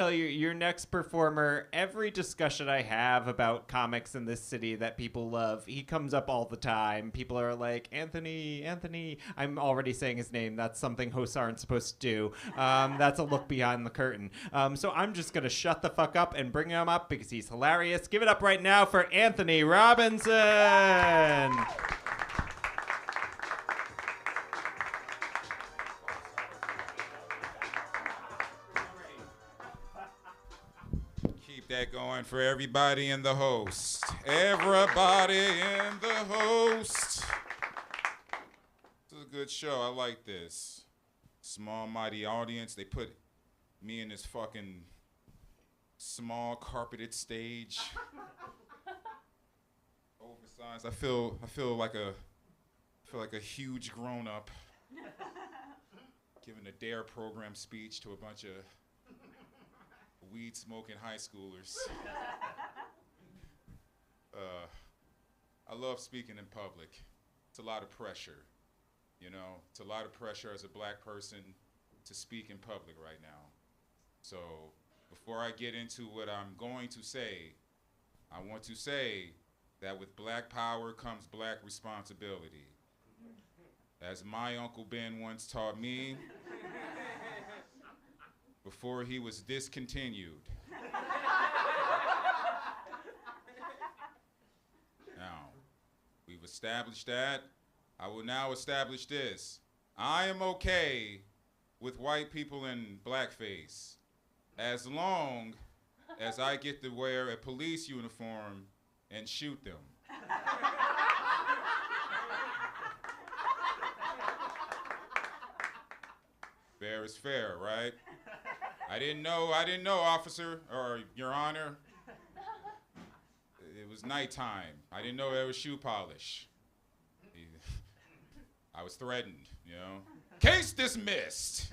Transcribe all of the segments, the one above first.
Tell you, your next performer, every discussion I have about comics in this city that people love, he comes up all the time. People are like, Anthony, Anthony. I'm already saying his name. That's something hosts aren't supposed to do. That's a look behind the curtain. So I'm just going to shut the fuck up and bring him up because he's hilarious. Give it up right now for Anthony Robinson. That going for everybody in the host. Everybody in the host. This is a good show. I like this. Small, mighty audience. They put me in this fucking small carpeted stage. Oversized. I feel like a huge grown up giving a DARE program speech to a bunch of weed smoking high schoolers. I love speaking in public. It's a lot of pressure, you know. It's a lot of pressure as a black person to speak in public right now. So before I get into what I'm going to say, I want to say that with black power comes black responsibility. As my Uncle Ben once taught me, before he was discontinued. Now, we've established that. I will now establish this. I am okay with white people in blackface as long as I get to wear a police uniform and shoot them. Fair is fair, right? I didn't know, officer, or your honor. It was nighttime. I didn't know there was shoe polish. I was threatened, you know. Case dismissed.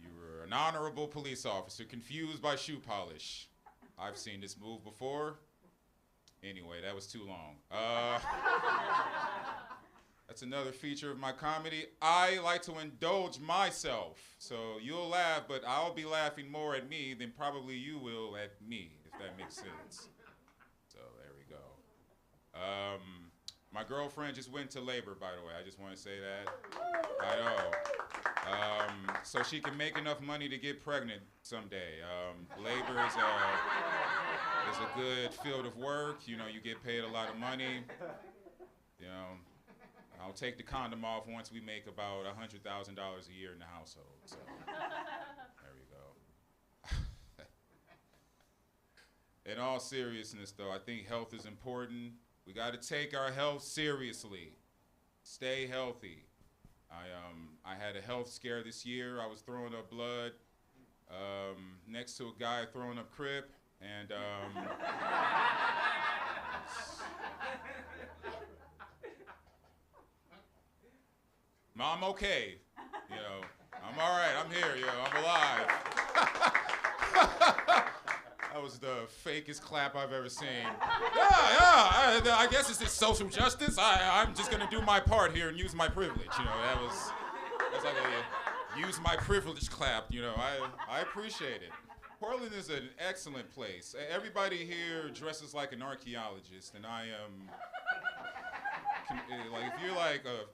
You were an honorable police officer confused by shoe polish. I've seen this move before. Anyway, that was too long. That's another feature of my comedy. I like to indulge myself. So you'll laugh, but I'll be laughing more at me than probably you will at me, if that makes sense. So there we go. My girlfriend just went to labor, by the way. I just want to say that. I know. So she can make enough money to get pregnant someday. Labor is a good field of work. You know, you get paid a lot of money. You know, I'll take the condom off once we make about $100,000 a year in the household. So there we go. In all seriousness, though, I think health is important. We got to take our health seriously. Stay healthy. I had a health scare this year. I was throwing up blood next to a guy throwing up crip, and I'm okay. You know, I'm all right. I'm here. You know, I'm alive. That was the fakest clap I've ever seen. Yeah. I guess it's just social justice. I'm just gonna do my part here and use my privilege. You know, that's like a use my privilege clap. You know, I appreciate it. Portland is an excellent place. Everybody here dresses like an archaeologist, and I am like, if you're like a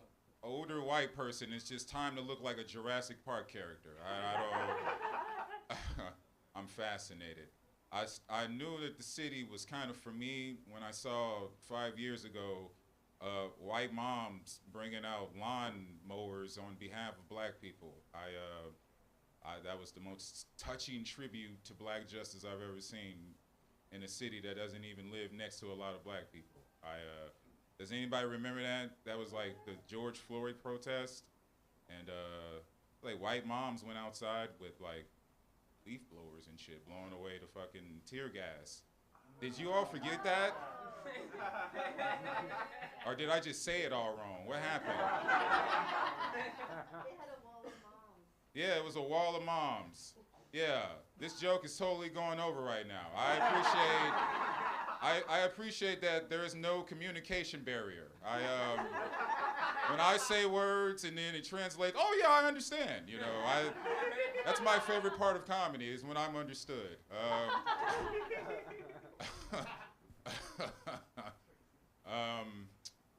older white person, it's just time to look like a Jurassic Park character. I don't. I'm fascinated. I knew that the city was kind of for me when I saw 5 years ago white moms bringing out lawn mowers on behalf of black people. That was the most touching tribute to black justice I've ever seen in a city that doesn't even live next to a lot of black people. Does anybody remember that? That was like the George Floyd protest, and like white moms went outside with like leaf blowers and shit, blowing away the fucking tear gas. Did you all forget that? Or did I just say it all wrong? What happened? They had a wall of moms. Yeah, it was a wall of moms. Yeah, this joke is totally going over right now. I appreciate that there is no communication barrier. When I say words and then it translates, oh yeah, I understand. You know, That's my favorite part of comedy is when I'm understood.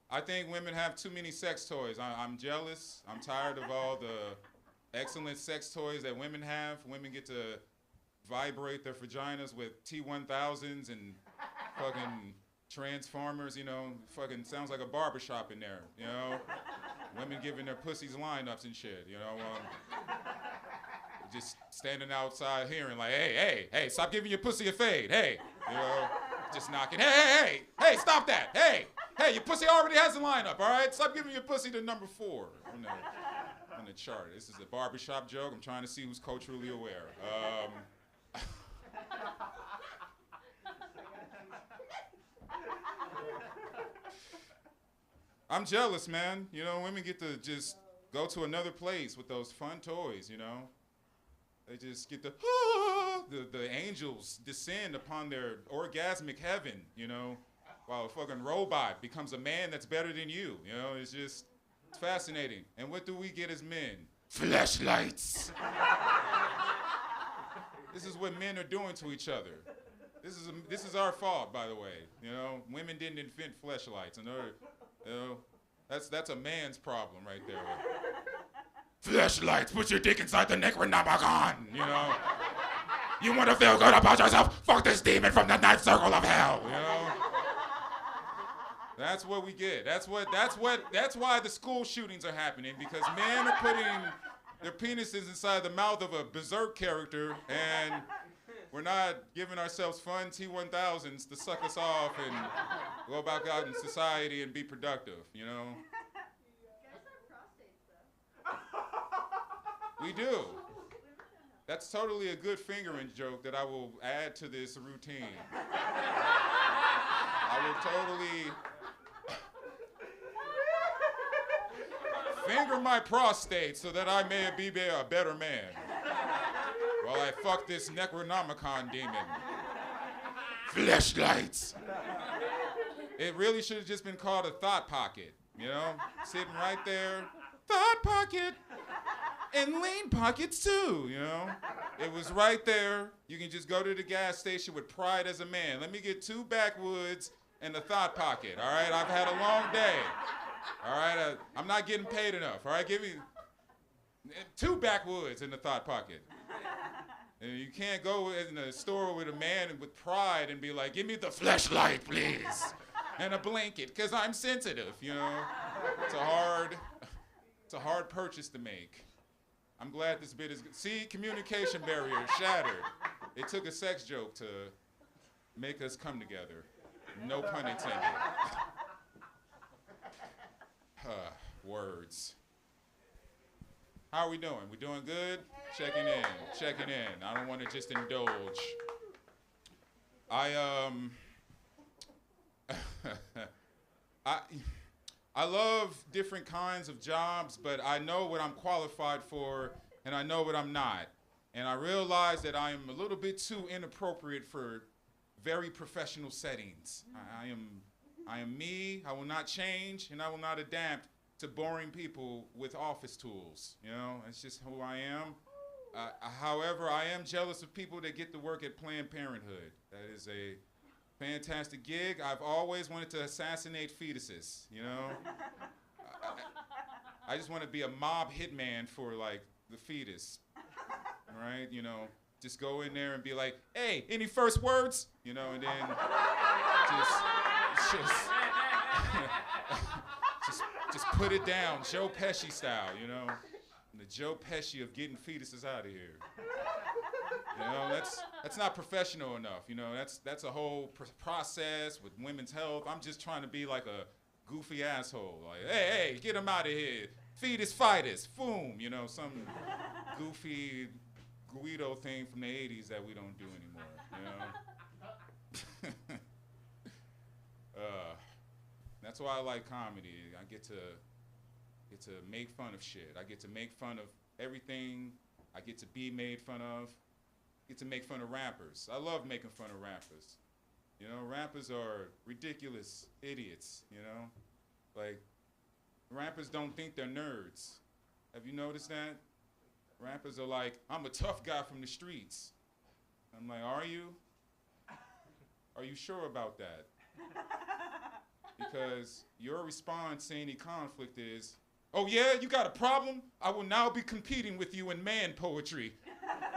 I think women have too many sex toys. I'm jealous. I'm tired of all the excellent sex toys that women have. Women get to vibrate their vaginas with T1000s and fucking Transformers, you know, fucking sounds like a barbershop in there, you know? Women giving their pussies lineups and shit, you know? Just standing outside hearing like, hey, stop giving your pussy a fade, hey, you know? Just knocking, hey, stop that, hey, your pussy already has a lineup, all right? Stop giving your pussy to number 4 on the chart. This is a barbershop joke. I'm trying to see who's culturally aware. I'm jealous, man. You know, women get to just go to another place with those fun toys, you know? They just get the angels descend upon their orgasmic heaven, you know, while a fucking robot becomes a man that's better than you, you know? It's fascinating. And what do we get as men? Fleshlights. This is what men are doing to each other. This is our fault, by the way. You know, women didn't invent fleshlights, and you know, that's a man's problem right there. Fleshlights, put your dick inside the Necronomicon, you know. You want to feel good about yourself? Fuck this demon from the ninth circle of hell, you know. That's what we get. That's why the school shootings are happening, because men are putting their penises inside the mouth of a berserk character, and we're not giving ourselves fun T1000s to suck us off and go back out in society and be productive, you know? We do. That's totally a good fingering joke that I will add to this routine. I will totally finger my prostate so that I may be a better man while I fuck this Necronomicon demon. Fleshlights. It really should have just been called a thought pocket, you know? Sitting right there, thought pocket. And lean pockets too, you know? It was right there. You can just go to the gas station with pride as a man. Let me get 2 backwoods and a thought pocket, all right? I've had a long day, all right? I'm not getting paid enough, all right? Give me 2 backwoods and a thought pocket. And you can't go in the store with a man with pride and be like, give me the fleshlight, please, and a blanket, because I'm sensitive, you know? It's a hard purchase to make. I'm glad this bit is good. See, communication barrier shattered. It took a sex joke to make us come together. No pun intended. Words. How are we doing? We doing good? Checking in. I don't want to just indulge. I love different kinds of jobs, but I know what I'm qualified for, and I know what I'm not. And I realize that I am a little bit too inappropriate for very professional settings. I am me, I will not change, and I will not adapt to boring people with office tools. You know, it's just who I am. However, I am jealous of people that get to work at Planned Parenthood. That is a fantastic gig. I've always wanted to assassinate fetuses, you know? I just want to be a mob hitman for, like, the fetus, right? You know, just go in there and be like, hey, any first words? You know, and then just put it down, Joe Pesci style, you know? The Joe Pesci of getting fetuses out of here. You know, that's not professional enough. You know, that's a whole process with women's health. I'm just trying to be like a goofy asshole. Like, hey, get him out of here. Fetus fighters, boom. You know, some goofy Guido thing from the 80s that we don't do anymore. You know. That's why I like comedy. I get to make fun of shit. I get to make fun of everything. I get to be made fun of. Get to make fun of rappers. I love making fun of rappers. You know, rappers are ridiculous idiots, you know? Like, rappers don't think they're nerds. Have you noticed that? Rappers are like, I'm a tough guy from the streets. I'm like, are you? Are you sure about that? Because your response to any conflict is, oh yeah, you got a problem? I will now be competing with you in man poetry.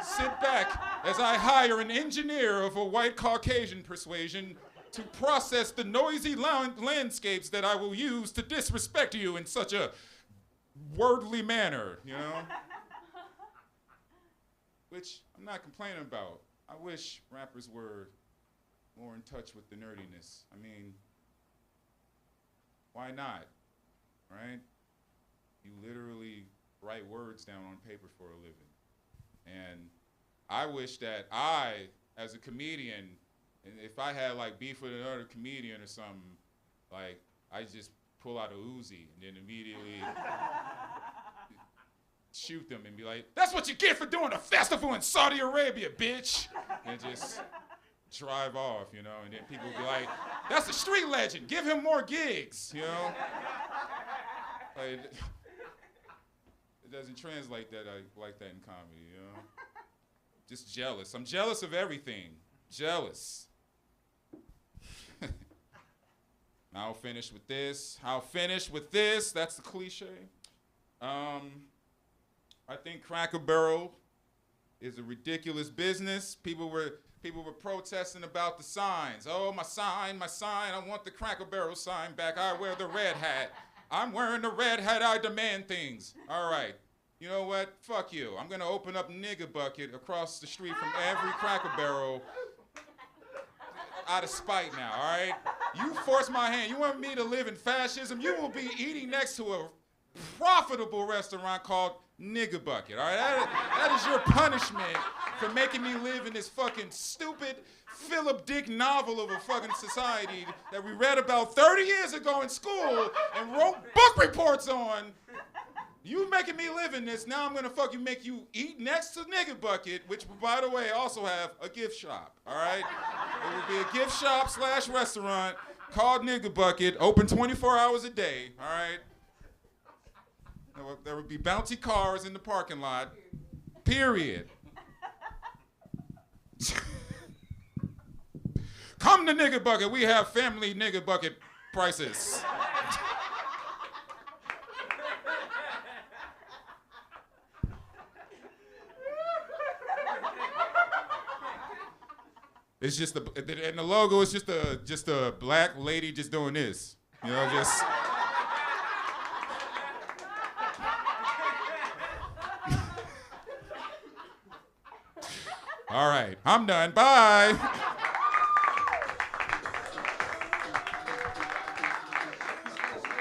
Sit back as I hire an engineer of a white Caucasian persuasion to process the noisy landscapes that I will use to disrespect you in such a wordly manner, you know? Which I'm not complaining about. I wish rappers were more in touch with the nerdiness. I mean, why not, right? You literally write words down on paper for a living. And I wish that I, as a comedian, and if I had like beef with another comedian or something, like I just pull out a Uzi and then immediately shoot them and be like, that's what you get for doing a festival in Saudi Arabia, bitch. And just drive off, you know, and then people be like, that's a street legend, give him more gigs, you know? Like, it doesn't translate that like that in comedy, you know? Just jealous. I'm jealous of everything. Jealous. I'll finish with this. That's the cliche. I think Cracker Barrel is a ridiculous business. People were protesting about the signs. Oh, my sign, I want the Cracker Barrel sign back. I wear the red hat. I'm wearing the red hat, I demand things. All right, you know what? Fuck you. I'm gonna open up Nigga Bucket across the street from every Cracker Barrel out of spite now, all right? You force my hand. You want me to live in fascism? You will be eating next to a profitable restaurant called Nigga Bucket, all right? That is your punishment for making me live in this fucking stupid Philip Dick novel of a fucking society that we read about 30 years ago in school and wrote book reports on. You making me live in this, now I'm gonna fucking make you eat next to Nigga Bucket, which, by the way, also have a gift shop, all right? It will be a gift shop / restaurant called Nigga Bucket, open 24 hours a day, all right? There would be bouncy cars in the parking lot, period. Come to Nigga Bucket, we have family Nigga Bucket prices. It's just and the logo is just a black lady just doing this, you know, just. All right, I'm done. Bye.